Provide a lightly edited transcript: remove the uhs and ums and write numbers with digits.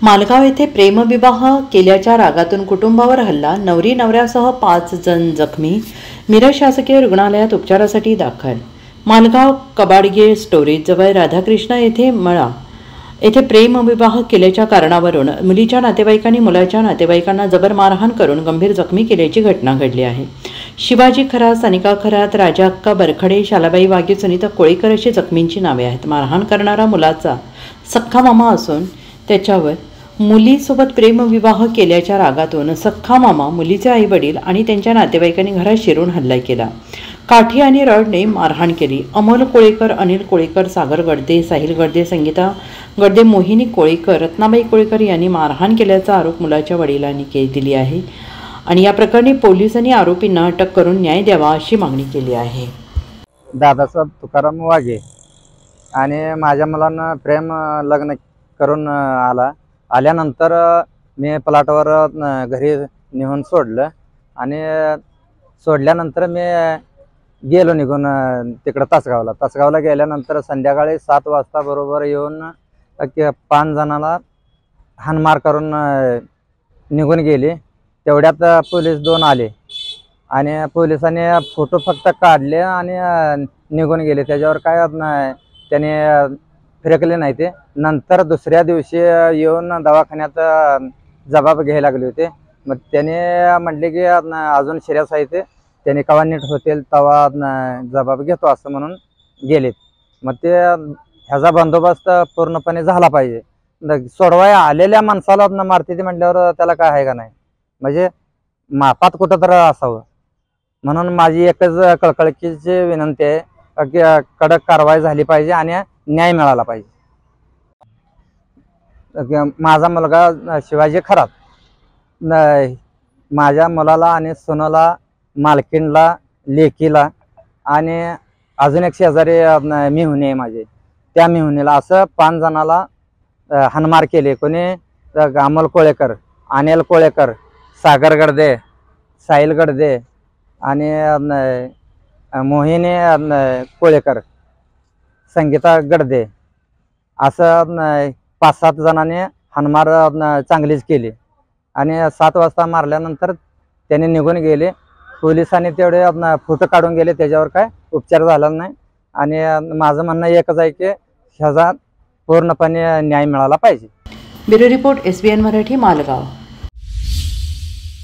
मालगाव येथे प्रेमविवाह केल्याच्या रागातून कुटुंबावर हल्ला, नवरी नवऱ्यासह 5 जण जखमी, मिरज शासकीय रुग्णालयात उपचारासाठी दाखल। मालगाव कबाडगे स्टोरेज जवळ राधाकृष्ण येथे मळा येथे प्रेमविवाह केल्याच्या कारणावरून मुलीच्या नातेवाईकांनी मुलाच्या नातेवाईकांना जबर मारहाण करून गंभीर जखमी केल्याची घटना घडली आहे। शिवाजी खरात, सानिका खरात, राजा अक्का बरखडे, शालाबाई वाघे, सुनीता कोळेकर अशी जखमींची नावे आहेत। मारहाण करणारा मुलाचा सख्खा मामा असून त्याच्यावर मुलीसोबत प्रेमविवाह केल्याच्या रागातून सख्खा मामा, मुलीचे आई वडील आणि त्यांच्या नातेवाईकांनी घरात शिरून हल्ला केला। काठी आणि रॉडने मारहाण केली। अमोल कोळेकर, अनिल कोळेकर, सागर गडदे, साहिल गडदे, संगीता गडदे, मोहिनी कोळेकर, रत्नाबाई कोळेकर यांनी मारहाण केल्याचा आरोप मुलाच्या वडिलांनी दिली आहे आणि या प्रकरणी पोलिसांनी आरोपींना अटक करून न्याय द्यावा अशी मागणी केली आहे। दादासाहेब तुकाराम वाघे आणि माझ्या मुलांना प्रेम लग्न करून आल्यानंतर मी प्लॉटवर घरी नेऊन सोडलं आणि सोडल्यानंतर मी गेलो निघून तिकडं तासगावला गेल्यानंतर संध्याकाळी 7 वाजता बरोबर येऊन 5 जणांना हाणमार करून निघून गेले। तेवढ्यात पोलीस 2 आले आणि पोलिसांनी फोटो फक्त काढले आणि निघून गेले। त्याच्यावर काय त्याने फिरकले नाही। ते नंतर दुसऱ्या दिवशी येऊन दवाखान्यात जबाब घ्यायला लागले होते। मग त्याने म्हटले की अजून सिरियस आहे, ते त्याने कवा नीट होतील तवा जबाब घेतो असं म्हणून गेलेत। मग ते ह्याचा बंदोबस्त पूर्णपणे झाला पाहिजे। सोडवाय आलेल्या माणसाला मारते ते म्हटल्यावर त्याला काय आहे का नाही, म्हणजे मापात कुठं तर असावं। म्हणून माझी एकच कळकळीची विनंती आहे की कडक कारवाई झाली पाहिजे आणि न्याय मिळाला पाहिजे। माझा मुलगा शिवाजी खरात माझ्या मुलाला आणि सुनाला, मालकीणला, लेकीला आणि अजून एक शेजारी मेहुणी आहे माझे, त्या मेहुणीला असं 5 जणाला हाणमार केले। कोणी अमोल कोळेकर, अनिल कोळेकर, सागर गडदे, साहिल गडदे आणि मोहिनी कोळेकर, संगीता गडदे असं 5-7 जणांनी हाणमार चांगलीच केली आणि 7 वाजता मारल्यानंतर त्याने निघून गेले। पोलिसांनी तेवढे फोटो काढून गेले, त्याच्यावर काय उपचार झाला नाही आणि माझं म्हणणं एकच आहे की ह्याचा पूर्णपणे न्याय मिळाला पाहिजे। Bureau report SBN Marathi, Malgaon.